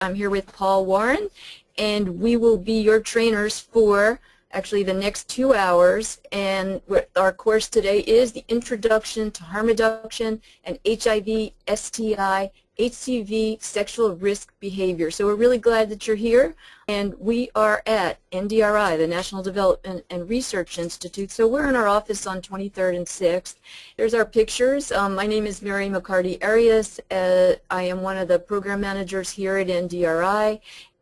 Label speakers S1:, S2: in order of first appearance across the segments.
S1: I'm here with Paul Warren, and we will be your trainers for actually the next 2 hours. And our course today is the Introduction to Harm Reduction and HIV, STI, HCV Sexual Risk Behavior. So we're really glad that you're here, and we are at NDRI, the National Development and Research Institute. So we're in our office on 23rd and 6th. There's our pictures. My name is Mary McCarty-Arias. I am one of the program managers here at NDRI,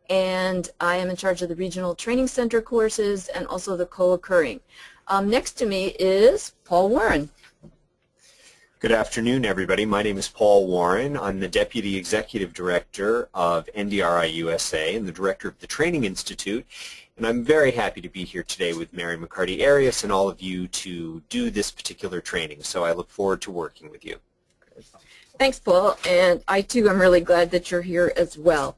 S1: and I am in charge of the Regional Training Center courses and also the co-occurring. Next to me is Paul Warren.
S2: Good afternoon, everybody. My name is Paul Warren. I'm the Deputy Executive Director of NDRI-USA and the Director of the Training Institute. And I'm very happy to be here today with Mary McCarty-Arias and all of you to do this particular training. So I look forward to working with you.
S1: Thanks, Paul. And I, too, am really glad that you're here as well.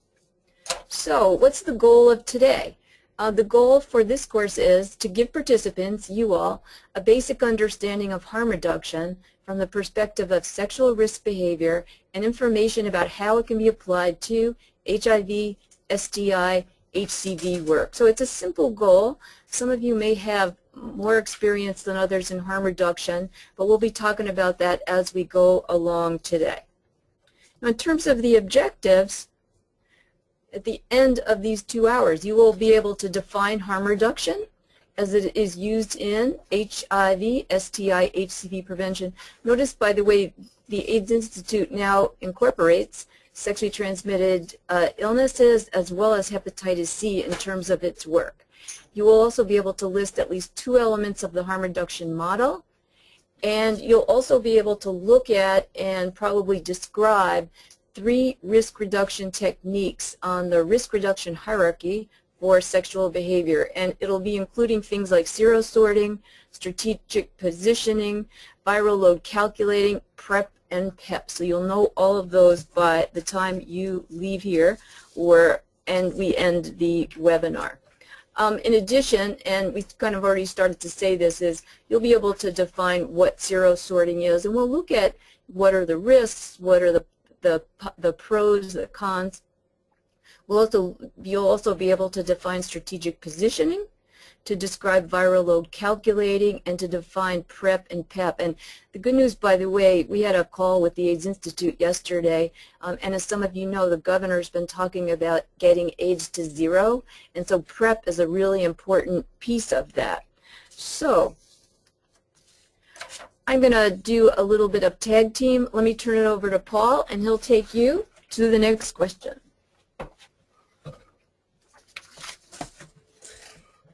S1: So what's the goal of today? The goal for this course is to give participants, you all, a basic understanding of harm reduction from the perspective of sexual risk behavior and information about how it can be applied to HIV, STI, HCV work. So it's a simple goal. Some of you may have more experience than others in harm reduction, but we'll be talking about that as we go along today. Now, in terms of the objectives, at the end of these 2 hours, you will be able to define harm reduction as it is used in HIV, STI, HCV prevention. Notice, by the way, the AIDS Institute now incorporates sexually transmitted illnesses as well as hepatitis C in terms of its work. You will also be able to list at least 2 elements of the harm reduction model, and you'll also be able to look at and probably describe 3 risk reduction techniques on the risk reduction hierarchy for sexual behavior, and it'll be including things like Sero-sorting, strategic positioning, viral load calculating, PrEP, and PEP. So you'll know all of those by the time you leave here and we end the webinar. In addition, and we've kind of already started to say this, is you'll be able to define what Sero-sorting is, and we'll look at what are the risks, what are the pros, the cons. You'll also be able to define strategic positioning, to describe viral load calculating, and to define PrEP and PEP. And the good news, by the way, we had a call with the AIDS Institute yesterday, and as some of you know, the governor's been talking about getting AIDS to 0, and so PrEP is a really important piece of that. So I'm going to do a little bit of tag team. Let me turn it over to Paul, and he'll take you to the next question.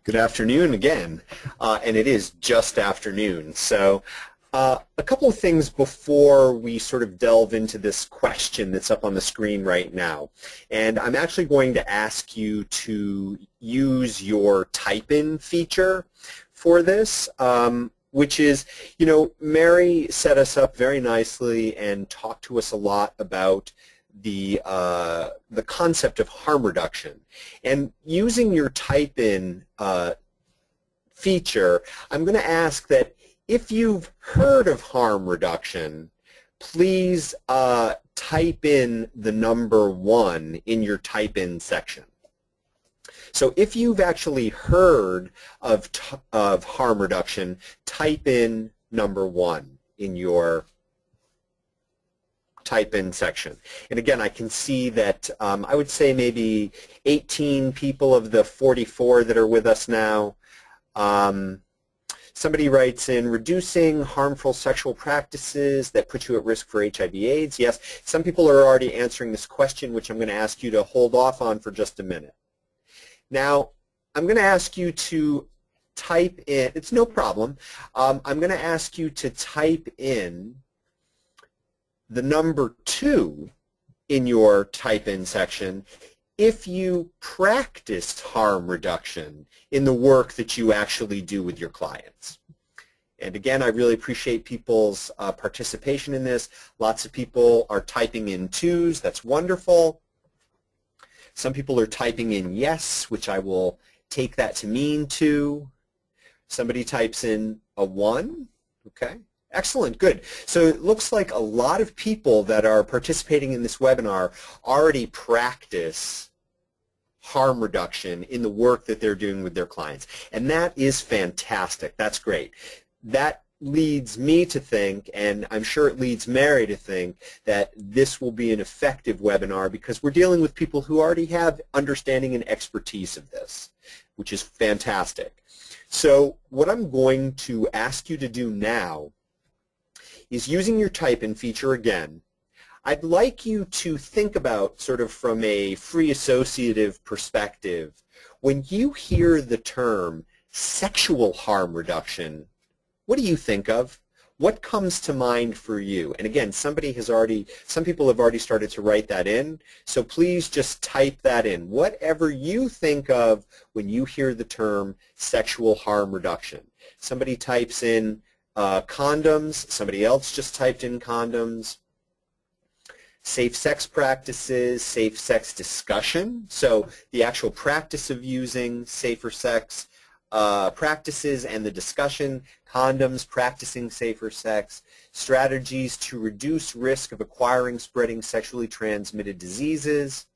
S2: Good afternoon again, and it is just afternoon. So a couple of things before we sort of delve into this question that's up on the screen right now. And I'm actually going to ask you to use your type-in feature for this, which is, you know, Mary set us up very nicely and talked to us a lot about the concept of harm reduction. And using your type-in feature, I'm going to ask that if you've heard of harm reduction, please type in the number 1 in your type-in section. So if you've actually heard of harm reduction, type in number 1 in your type-in section. And again, I can see that I would say maybe 18 people of the 44 that are with us now. Somebody writes in, reducing harmful sexual practices that put you at risk for HIV/AIDS. Yes, some people are already answering this question, which I'm going to ask you to hold off on for just a minute. Now, I'm going to ask you to type in, it's no problem, I'm going to ask you to type in the number 2 in your type-in section if you practiced harm reduction in the work that you actually do with your clients. And again, I really appreciate people's participation in this. Lots of people are typing in 2s. That's wonderful. Some people are typing in yes, which I will take that to mean 2. Somebody types in a 1. Okay, Excellent, good. So it looks like a lot of people that are participating in this webinar already practice harm reduction in the work that they're doing with their clients. And that is fantastic. That's great. That leads me to think, and I'm sure it leads Mary to think, that this will be an effective webinar because we're dealing with people who already have understanding and expertise of this, which is fantastic. So what I'm going to ask you to do now is, using your type-in feature again, I'd like you to think about, sort of from a free associative perspective, when you hear the term sexual harm reduction, what do you think of? What comes to mind for you? And again, some people have already started to write that in, so please just type that in. Whatever you think of when you hear the term sexual harm reduction. Somebody types in condoms, somebody else just typed in condoms. Safe sex practices, safe sex discussion, so the actual practice of using safer sex practices and the discussion, condoms, practicing safer sex, strategies to reduce risk of acquiring, spreading sexually transmitted diseases,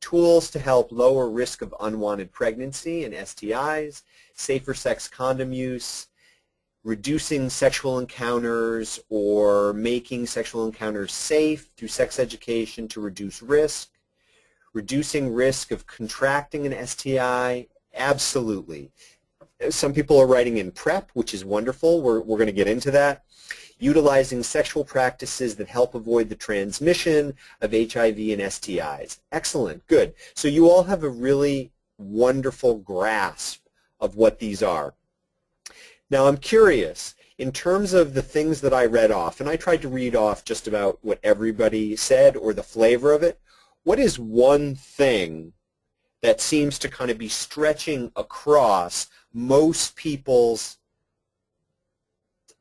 S2: tools to help lower risk of unwanted pregnancy and STIs, safer sex condom use, reducing sexual encounters or making sexual encounters safe through sex education to reduce risk, reducing risk of contracting an STI, absolutely. Some people are writing in PrEP, which is wonderful. We're going to get into that. Utilizing sexual practices that help avoid the transmission of HIV and STIs. Excellent, good. So you all have a really wonderful grasp of what these are. Now I'm curious, in terms of the things that I read off, and I tried to read off just about what everybody said or the flavor of it, what is one thing that seems to kind of be stretching across most people's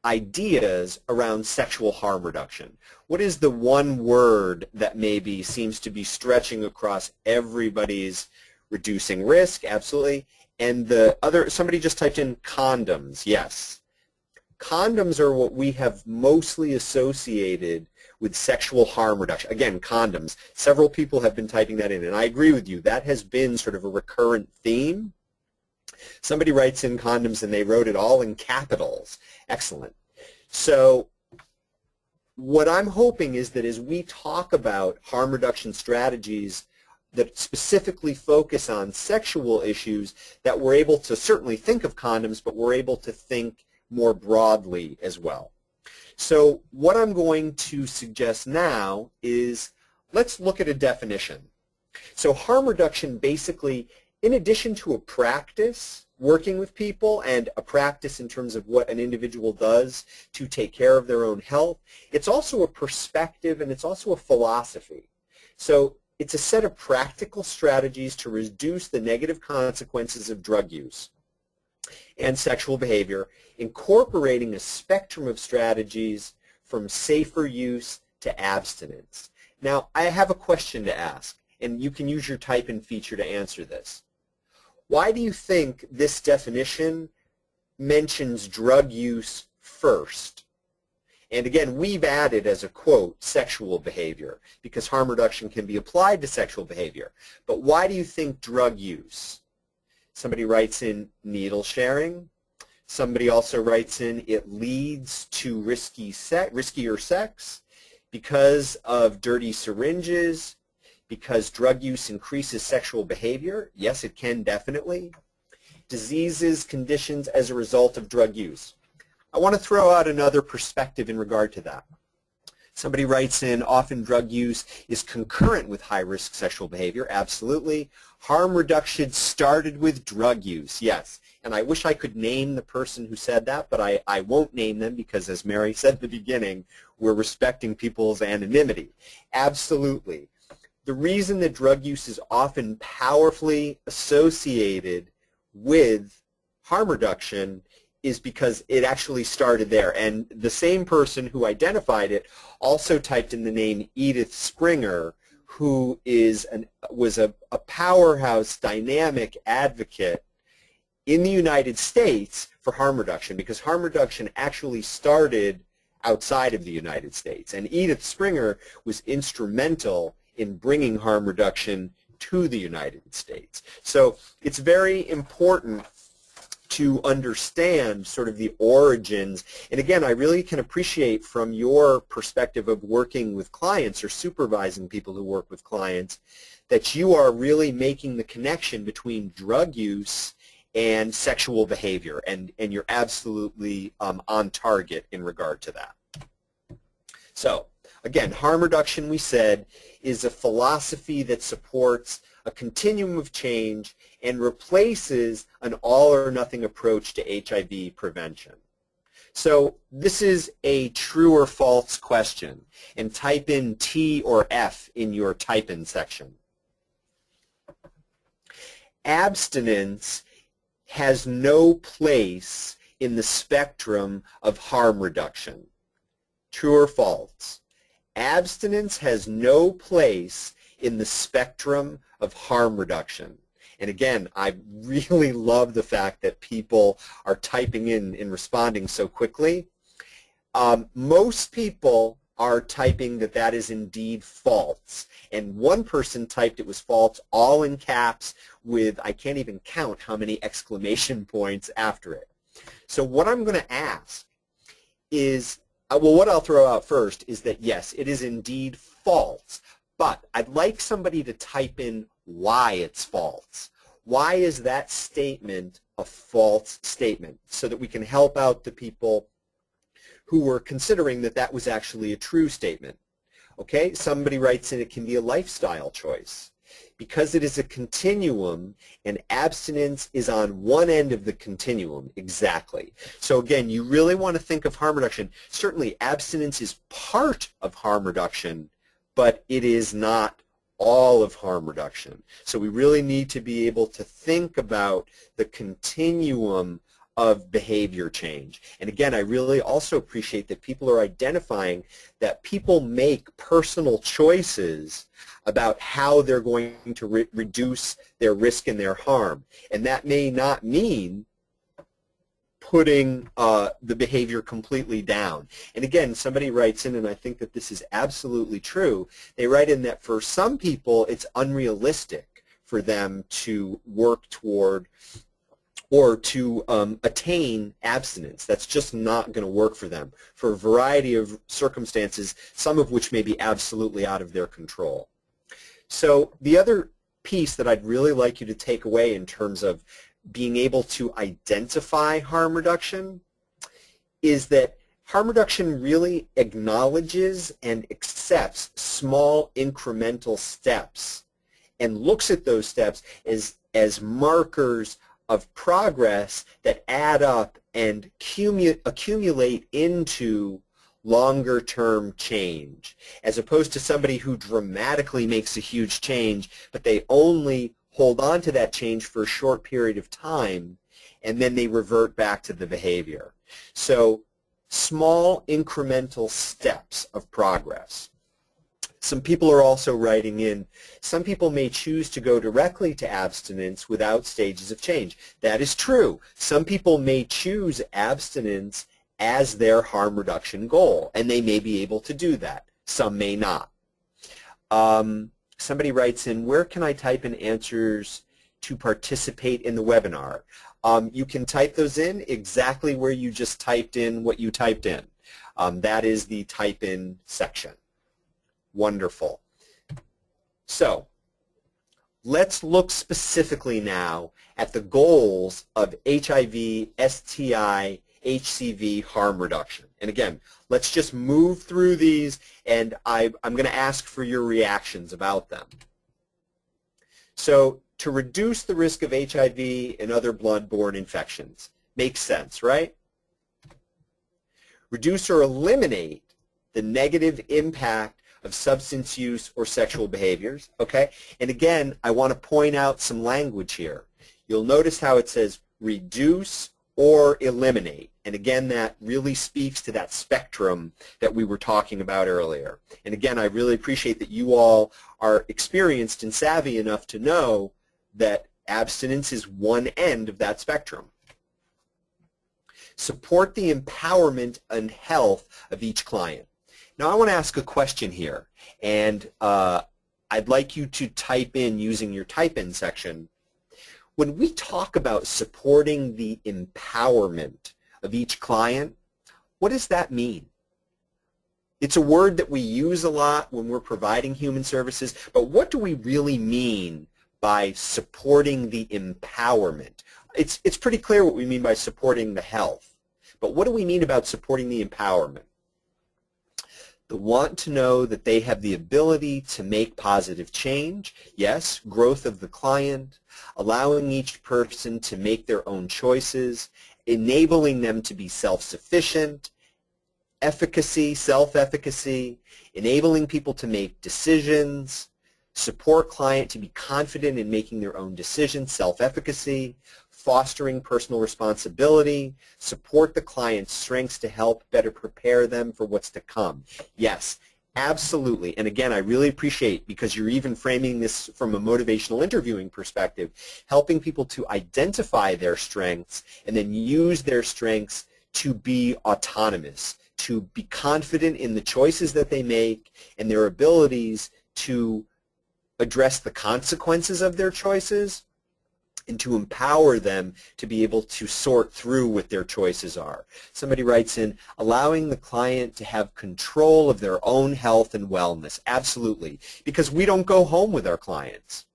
S2: ideas around sexual harm reduction? What is the one word that maybe seems to be stretching across everybody's reducing risk? Absolutely. And the other, somebody just typed in condoms. Yes. Condoms are what we have mostly associated with sexual harm reduction. Again, condoms. Several people have been typing that in, and I agree with you. That has been sort of a recurrent theme. Somebody writes in condoms, and they wrote it all in capitals. Excellent. So what I'm hoping is that as we talk about harm reduction strategies that specifically focus on sexual issues, that we're able to certainly think of condoms, but we're able to think more broadly as well. So what I'm going to suggest now is, let's look at a definition. So harm reduction basically, in addition to a practice working with people and a practice in terms of what an individual does to take care of their own health, it's also a perspective and it's also a philosophy. So it's a set of practical strategies to reduce the negative consequences of drug use and sexual behavior, incorporating a spectrum of strategies from safer use to abstinence. Now, I have a question to ask, and you can use your type-in feature to answer this. Why do you think this definition mentions drug use first? And again, we've added as a quote, sexual behavior, because harm reduction can be applied to sexual behavior. But why do you think drug use? Somebody writes in needle sharing. Somebody also writes in it leads to riskier sex because of dirty syringes, because drug use increases sexual behavior. Yes, it can definitely. Diseases, conditions as a result of drug use. I want to throw out another perspective in regard to that. Somebody writes in, often drug use is concurrent with high-risk sexual behavior. Absolutely. Harm reduction started with drug use. Yes. And I wish I could name the person who said that, but I won't name them because, as Mary said at the beginning, we're respecting people's anonymity. Absolutely. The reason that drug use is often powerfully associated with harm reduction is because it actually started there. And the same person who identified it also typed in the name Edith Springer, who was a powerhouse, dynamic advocate in the United States for harm reduction, because harm reduction actually started outside of the United States. And Edith Springer was instrumental in bringing harm reduction to the United States. So it's very important to understand sort of the origins. And again, I really can appreciate from your perspective of working with clients or supervising people who work with clients that you are really making the connection between drug use and sexual behavior, and you're absolutely on target in regard to that. So again, harm reduction, we said, is a philosophy that supports a continuum of change and replaces an all-or-nothing approach to HIV prevention. So this is a true or false question, and type in T or F in your type-in section. Abstinence has no place in the spectrum of harm reduction. True or false? Abstinence has no place in the spectrum of harm reduction. And again, I really love the fact that people are typing in responding so quickly. Most people are typing that that is indeed false. And one person typed it was false, all in caps with, I can't even count how many exclamation points after it. So what I'm going to ask is, well, what I'll throw out first is that yes, it is indeed false. But I'd like somebody to type in why it's false. Why is that statement a false statement, so that we can help out the people who were considering that that was actually a true statement. Okay, somebody writes in it can be a lifestyle choice. Because it is a continuum and abstinence is on one end of the continuum, exactly. So again, you really want to think of harm reduction. Certainly abstinence is part of harm reduction, but it is not all of harm reduction. So we really need to be able to think about the continuum of behavior change. And again, I really also appreciate that people are identifying that people make personal choices about how they're going to reduce their risk and their harm. And that may not mean putting the behavior completely down. And again, somebody writes in, and I think that this is absolutely true, they write in that for some people it's unrealistic for them to work toward or to attain abstinence. That's just not going to work for them for a variety of circumstances, some of which may be absolutely out of their control. So the other piece that I'd really like you to take away in terms of being able to identify harm reduction is that harm reduction really acknowledges and accepts small incremental steps and looks at those steps as markers of progress that add up and accumulate into longer-term change, as opposed to somebody who dramatically makes a huge change, but they only hold on to that change for a short period of time, and then they revert back to the behavior. So small incremental steps of progress. Some people are also writing in, some people may choose to go directly to abstinence without stages of change. That is true. Some people may choose abstinence as their harm reduction goal, and they may be able to do that. Some may not. Somebody writes in, where can I type in answers to participate in the webinar? You can type those in exactly where you just typed in what you typed in. That is the type in section. Wonderful. So let's look specifically now at the goals of HIV, STI, HCV harm reduction. And again, let's just move through these, and I'm going to ask for your reactions about them. So to reduce the risk of HIV and other blood-borne infections. Makes sense, right? Reduce or eliminate the negative impact of substance use or sexual behaviors, okay? And again, I want to point out some language here. You'll notice how it says reduce or eliminate. And again, that really speaks to that spectrum that we were talking about earlier. And again, I really appreciate that you all are experienced and savvy enough to know that abstinence is one end of that spectrum. Support the empowerment and health of each client. Now I want to ask a question here, and I'd like you to type in using your type in section. When we talk about supporting the empowerment of each client, what does that mean? It's a word that we use a lot when we're providing human services, but what do we really mean by supporting the empowerment? It's pretty clear what we mean by supporting the health, but what do we mean about supporting the empowerment? The want to know that they have the ability to make positive change, yes, growth of the client, allowing each person to make their own choices, enabling them to be self-sufficient, efficacy, self-efficacy, enabling people to make decisions, support client to be confident in making their own decisions, self-efficacy, fostering personal responsibility, support the client's strengths to help better prepare them for what's to come. Yes, absolutely. And again, I really appreciate, because you're even framing this from a motivational interviewing perspective, helping people to identify their strengths and then use their strengths to be autonomous, to be confident in the choices that they make and their abilities to address the consequences of their choices, and to empower them to be able to sort through what their choices are. Somebody writes in, allowing the client to have control of their own health and wellness. Absolutely, because we don't go home with our clients.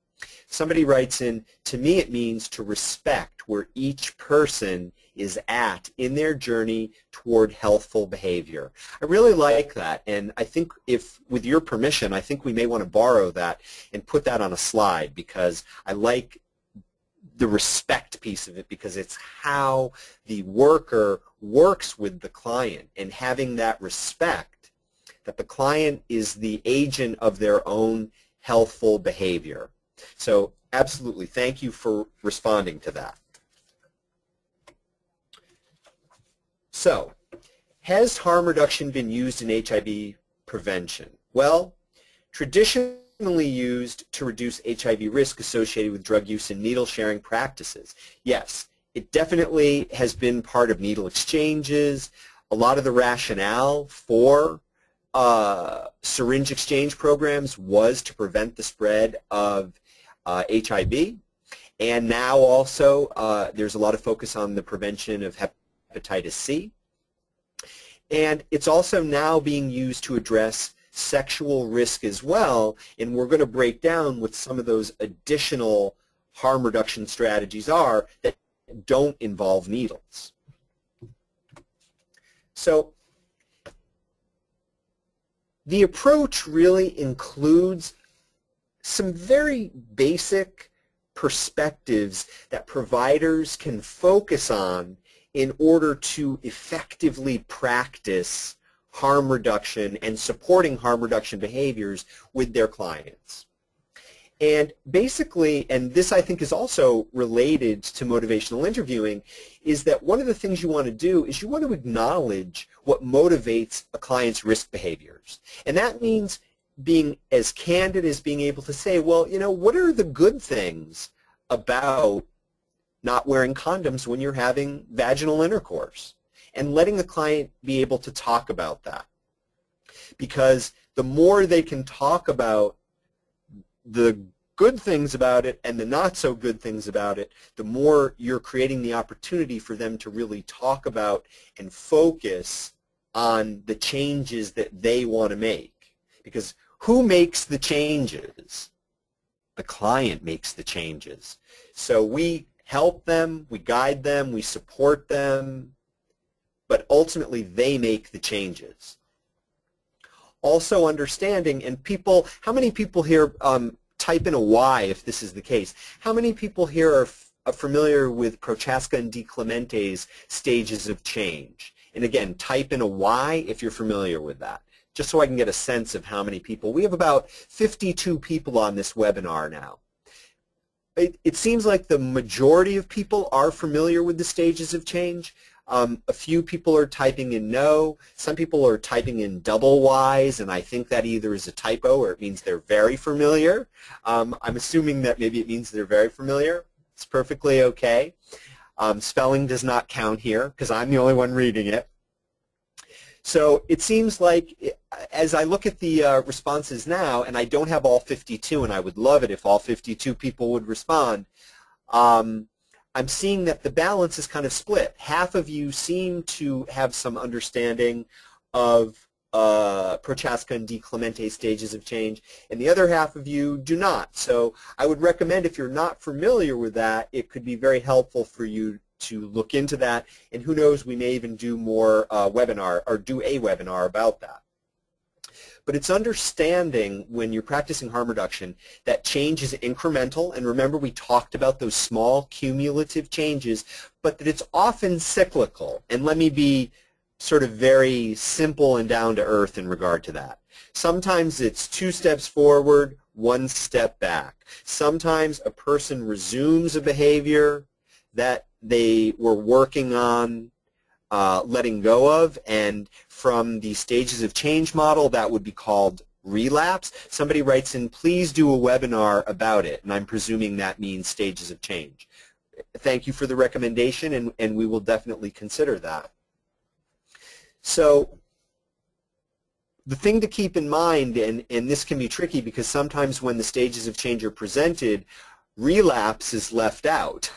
S2: Somebody writes in, to me it means to respect where each person is at in their journey toward healthful behavior. I really like that, and I think if, with your permission, I think we may want to borrow that and put that on a slide, because I like the respect piece of it, because it's how the worker works with the client, and having that respect that the client is the agent of their own healthful behavior. So absolutely, thank you for responding to that. So, has harm reduction been used in HIV prevention? Well, traditionally used to reduce HIV risk associated with drug use and needle sharing practices. Yes, it definitely has been part of needle exchanges. A lot of the rationale for syringe exchange programs was to prevent the spread of HIV, and now also there's a lot of focus on the prevention of hepatitis C, and it's also now being used to address sexual risk as well, and we're going to break down what some of those additional harm reduction strategies are that don't involve needles. So the approach really includes some very basic perspectives that providers can focus on in order to effectively practice harm reduction and supporting harm reduction behaviors with their clients. And basically, and this I think is also related to motivational interviewing, is that one of the things you want to do is you want to acknowledge what motivates a client's risk behaviors. And that means being as candid as being able to say, well, you know, what are the good things about not wearing condoms when you're having vaginal intercourse? And letting the client be able to talk about that. Because the more they can talk about the good things about it and the not so good things about it, the more you're creating the opportunity for them to really talk about and focus on the changes that they want to make. Because who makes the changes? The client makes the changes. So we help them, we guide them, we support them, but ultimately they make the changes. Also understanding, and people, how many people here, type in a Y if this is the case, how many people here are familiar with Prochaska and DiClemente's stages of change? And again, type in a Y if you're familiar with that, just so I can get a sense of how many people. We have about 52 people on this webinar now. It seems like the majority of people are familiar with the stages of change. A few people are typing in no. Some people are typing in double Ys, and I think that either is a typo or it means they're very familiar. I'm assuming that maybe it means they're very familiar. It's perfectly okay. Spelling does not count here because I'm the only one reading it. So it seems like, as I look at the responses now, and I don't have all 52, and I would love it if all 52 people would respond, I'm seeing that the balance is kind of split. Half of you seem to have some understanding of Prochaska and Di Clemente stages of change, and the other half of you do not. So I would recommend, if you're not familiar with that, it could be very helpful for you to look into that, and who knows, we may even do more webinar, or do a webinar about that. But it's understanding, when you're practicing harm reduction, that change is incremental, and remember we talked about those small cumulative changes, but that it's often cyclical. And let me be sort of very simple and down to earth in regard to that. Sometimes it's 2 steps forward, 1 step back. Sometimes a person resumes a behavior that they were working on letting go of, and from the stages of change model, that would be called relapse. Somebody writes in, please do a webinar about it, and I'm presuming that means stages of change. Thank you for the recommendation, and we will definitely consider that. So the thing to keep in mind, and this can be tricky because sometimes when the stages of change are presented, relapse is left out.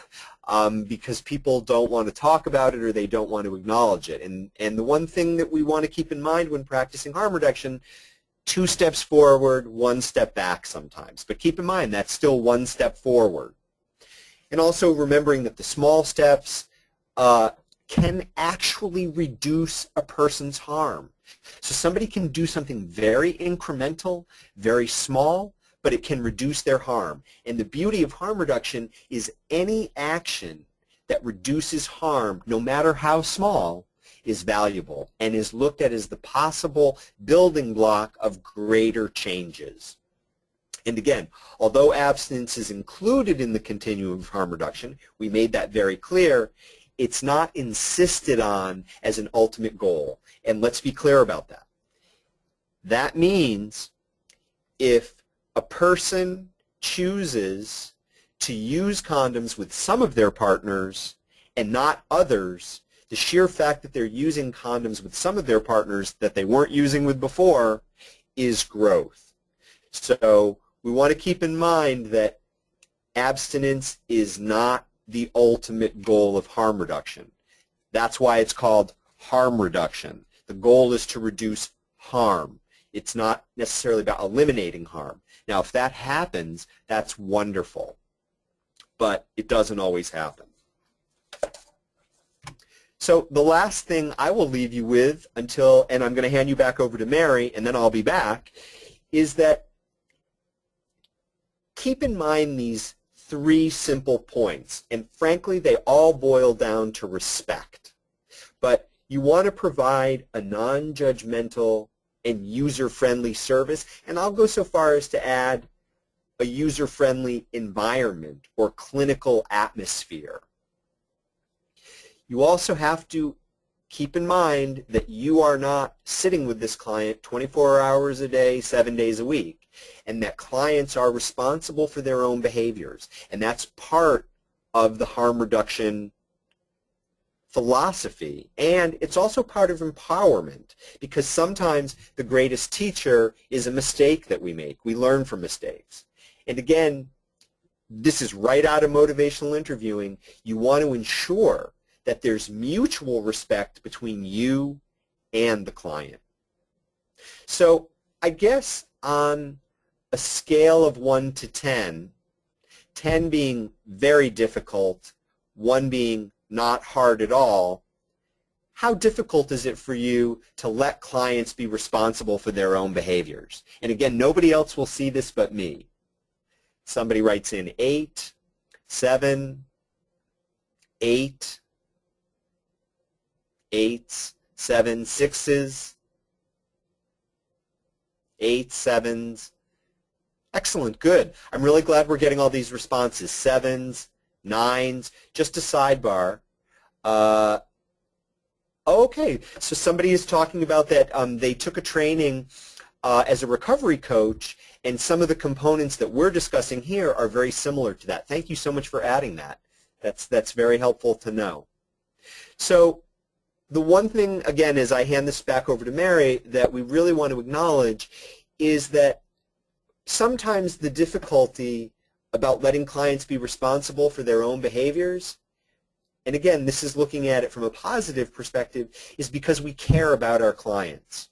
S2: Because people don't want to talk about it or they don't want to acknowledge it. And the one thing that we want to keep in mind when practicing harm reduction, 2 steps forward, 1 step back sometimes. But keep in mind that's still 1 step forward. And also remembering that the small steps can actually reduce a person's harm. So somebody can do something very incremental, very small, but it can reduce their harm. And the beauty of harm reduction is any action that reduces harm, no matter how small, is valuable and is looked at as the possible building block of greater changes. And again, although abstinence is included in the continuum of harm reduction, we made that very clear, it's not insisted on as an ultimate goal. And let's be clear about that. That means if a person chooses to use condoms with some of their partners and not others, the sheer fact that they're using condoms with some of their partners that they weren't using with before is growth. So we want to keep in mind that abstinence is not the ultimate goal of harm reduction. That's why it's called harm reduction. The goal is to reduce harm. It's not necessarily about eliminating harm. Now, if that happens, that's wonderful, but it doesn't always happen. So the last thing I will leave you with until, and I'm going to hand you back over to Mary, and then I'll be back, is that keep in mind these 3 simple points, and frankly, they all boil down to respect. But you want to provide a non-judgmental and user-friendly service, and I'll go so far as to add a user-friendly environment or clinical atmosphere. You also have to keep in mind that you are not sitting with this client 24 hours a day, 7 days a week, and that clients are responsible for their own behaviors, and that's part of the harm reduction philosophy, and it's also part of empowerment, because sometimes the greatest teacher is a mistake that we make. We learn from mistakes. And again, this is right out of motivational interviewing. You want to ensure that there's mutual respect between you and the client. So I guess on a scale of 1 to 10, 10 being very difficult, 1 being not hard at all, how difficult is it for you to let clients be responsible for their own behaviors? And again, nobody else will see this but me. Somebody writes in 8, 7, 8, 8s, 7, 6s, 8, 7s. Excellent, good. I'm really glad we're getting all these responses. 7s, 9s, just a sidebar. Okay, so somebody is talking about that they took a training as a recovery coach, and some of the components that we're discussing here are very similar to that. Thank you so much for adding that. That's very helpful to know. So the one thing, again, as I hand this back over to Mary, that we really want to acknowledge is that sometimes the difficulty about letting clients be responsible for their own behaviors, and again, this is looking at it from a positive perspective, is because we care about our clients.